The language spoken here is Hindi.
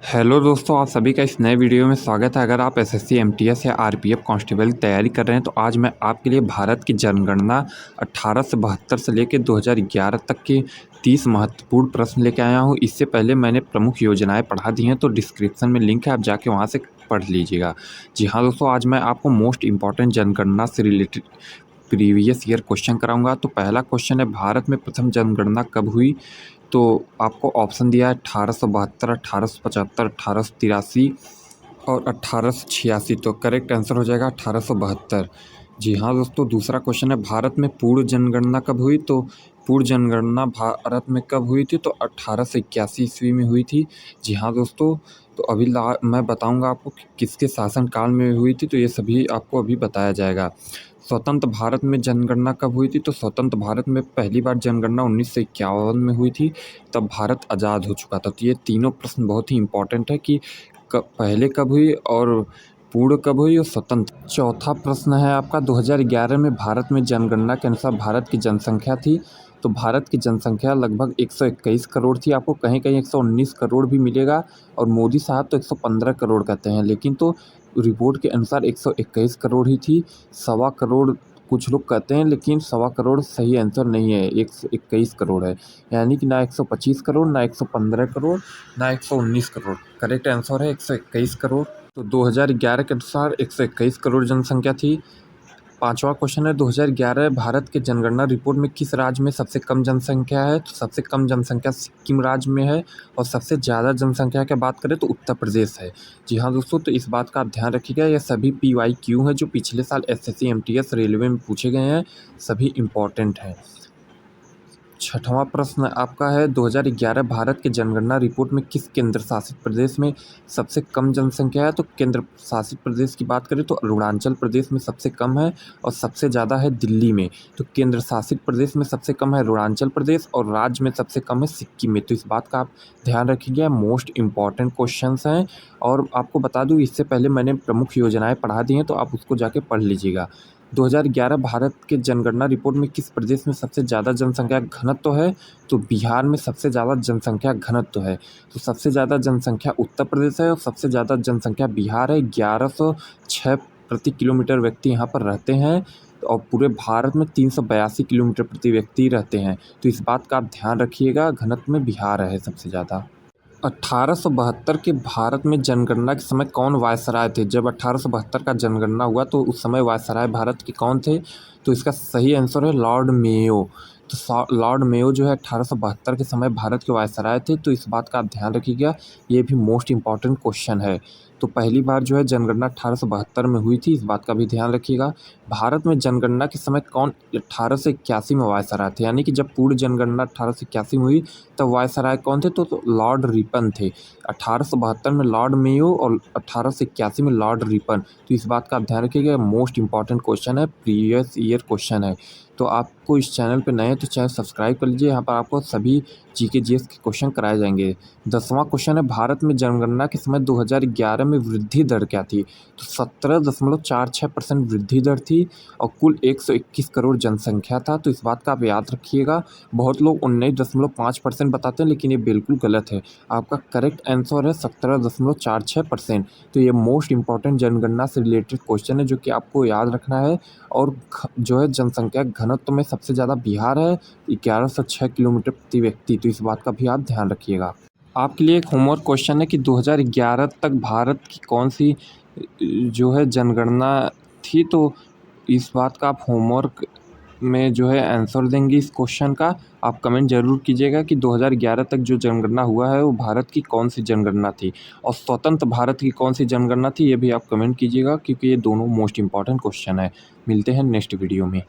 हेलो दोस्तों, आप सभी का इस नए वीडियो में स्वागत है। अगर आप एसएससी, एमटीएस या आरपीएफ कांस्टेबल की तैयारी कर रहे हैं तो आज मैं आपके लिए भारत की जनगणना 1872 से लेकर 2011 तक के 30 महत्वपूर्ण प्रश्न लेके आया हूं। इससे पहले मैंने प्रमुख योजनाएं पढ़ा दी हैं, तो डिस्क्रिप्शन में लिंक है, आप जाके वहां से पढ़ लीजिएगा। जी हाँ दोस्तों, आज मैं आपको मोस्ट इंपॉर्टेंट जनगणना से रिलेटेड प्रीवियस ईयर क्वेश्चन कराऊंगा। तो पहला क्वेश्चन है, भारत में प्रथम जनगणना कब हुई? तो आपको ऑप्शन दिया है 1872, 1875, 1883 और 1886। तो करेक्ट आंसर हो जाएगा 1872। जी हाँ दोस्तों, दूसरा क्वेश्चन है, भारत में पूर्व जनगणना कब हुई? तो पूर्व जनगणना भारत में कब हुई थी? तो 1881 ईस्वी में हुई थी। जी हाँ दोस्तों, तो अभी मैं बताऊंगा आपको कि किसके शासनकाल में हुई थी, तो ये सभी आपको अभी बताया जाएगा। स्वतंत्र भारत में जनगणना कब हुई थी? तो स्वतंत्र भारत में पहली बार जनगणना 1951 में हुई थी, तब भारत आज़ाद हो चुका था। तो ये तीनों प्रश्न बहुत ही इंपॉर्टेंट है कि पहले कब हुई और पूर्व कब हुई और स्वतंत्र। चौथा प्रश्न है आपका, 2011 में भारत में जनगणना के अनुसार भारत की जनसंख्या थी। तो भारत की जनसंख्या लगभग 121 करोड़ थी। आपको कहीं कहीं 119 करोड़ भी मिलेगा और मोदी साहब तो 115 करोड़ कहते हैं, लेकिन तो रिपोर्ट के अनुसार 121 करोड़ ही थी। 1.25 करोड़ कुछ लोग कहते हैं, लेकिन 1.25 करोड़ सही आंसर नहीं है, 121 करोड़ है। यानी कि ना 125 करोड़, ना 115 करोड़, ना 119 करोड़। करेक्ट आंसर है 121 करोड़। तो 2011 के अनुसार 121 करोड़ जनसंख्या थी। पांचवा क्वेश्चन है, 2011 भारत के जनगणना रिपोर्ट में किस राज्य में सबसे कम जनसंख्या है? तो सबसे कम जनसंख्या सिक्किम राज्य में है और सबसे ज़्यादा जनसंख्या की बात करें तो उत्तर प्रदेश है। जी हाँ दोस्तों, तो इस बात का आप ध्यान रखिएगा। ये सभी PYQ हैं जो पिछले साल SSC, MTS, रेलवे में पूछे गए हैं, सभी इम्पॉर्टेंट हैं। छठवां प्रश्न आपका है, 2011 भारत के जनगणना रिपोर्ट में किस केंद्र शासित प्रदेश में सबसे कम जनसंख्या है? तो केंद्र शासित प्रदेश की बात करें तो अरुणाचल प्रदेश में सबसे कम है और सबसे ज़्यादा है दिल्ली में। तो केंद्र शासित प्रदेश में सबसे कम है अरुणाचल प्रदेश और राज्य में सबसे कम है सिक्किम में। तो इस बात का आप ध्यान रखिएगा, मोस्ट इंपॉर्टेंट क्वेश्चन हैं। और आपको बता दूँ, इससे पहले मैंने प्रमुख योजनाएँ पढ़ा दी हैं, तो आप उसको जाके पढ़ लीजिएगा। 2011 भारत के जनगणना रिपोर्ट में किस प्रदेश में सबसे ज़्यादा जनसंख्या घनत्व है? तो बिहार में सबसे ज़्यादा जनसंख्या घनत्व है। तो सबसे ज़्यादा जनसंख्या उत्तर प्रदेश है और सबसे ज़्यादा जनसंख्या बिहार है। 1106 प्रति किलोमीटर व्यक्ति यहाँ पर रहते हैं और पूरे भारत में 382 किलोमीटर प्रति व्यक्ति रहते हैं। तो इस बात का आप ध्यान रखिएगा, घनत्व में बिहार है सबसे ज़्यादा। 1872 के भारत में जनगणना के समय कौन वायसराय थे? जब 1872 का जनगणना हुआ तो उस समय वायसराय भारत के कौन थे? तो इसका सही आंसर है लॉर्ड मेयो। तो लॉर्ड मेयो जो है 1872 के समय भारत के वायसराय थे। तो इस बात का आप ध्यान रखिएगा, ये भी मोस्ट इंपॉर्टेंट क्वेश्चन है। तो पहली बार जो है जनगणना 1872 में हुई थी, इस बात का भी ध्यान रखिएगा। भारत में जनगणना के समय कौन 1881 में वायसराय थे? यानी कि जब पूर्ण जनगणना 1881 में हुई तब वायसराय कौन थे? तो लॉर्ड रिपन थे। 1872 में लॉर्ड मेयो और 1881 में लॉर्ड रिपन। तो इस बात का आप ध्यान रखिएगा, मोस्ट इंपॉर्टेंट क्वेश्चन है, प्रीवियस ईयर क्वेश्चन है। तो आपको इस चैनल पे नए हैं तो चैनल सब्सक्राइब कर लीजिए, यहाँ पर आपको सभी GK GS के क्वेश्चन कराए जाएंगे। 10वां क्वेश्चन है, भारत में जनगणना के समय 2011 में वृद्धि दर क्या थी? तो 17.46% वृद्धि दर थी और कुल 121 करोड़ जनसंख्या था। तो इस बात का आप याद रखिएगा। बहुत लोग 19.5% बताते हैं, लेकिन ये बिल्कुल गलत है। आपका करेक्ट आंसर है 17.46%। तो ये मोस्ट इंपॉर्टेंट जनगणना से रिलेटेड क्वेश्चन है जो कि आपको याद रखना है। और जो है जनसंख्या घनत्व में सबसे ज़्यादा बिहार है, 1106 किलोमीटर प्रति व्यक्ति। तो इस बात का भी आप ध्यान रखिएगा। आपके लिए एक होमवर्क क्वेश्चन है कि 2011 तक भारत की कौन सी जो है जनगणना थी? तो इस बात का आप होमवर्क में जो है आंसर देंगे इस क्वेश्चन का। आप कमेंट जरूर कीजिएगा कि 2011 तक जो जनगणना हुआ है वो भारत की कौन सी जनगणना थी और स्वतंत्र भारत की कौन सी जनगणना थी, ये भी आप कमेंट कीजिएगा, क्योंकि ये दोनों मोस्ट इंपॉर्टेंट क्वेश्चन है। मिलते हैं नेक्स्ट वीडियो में।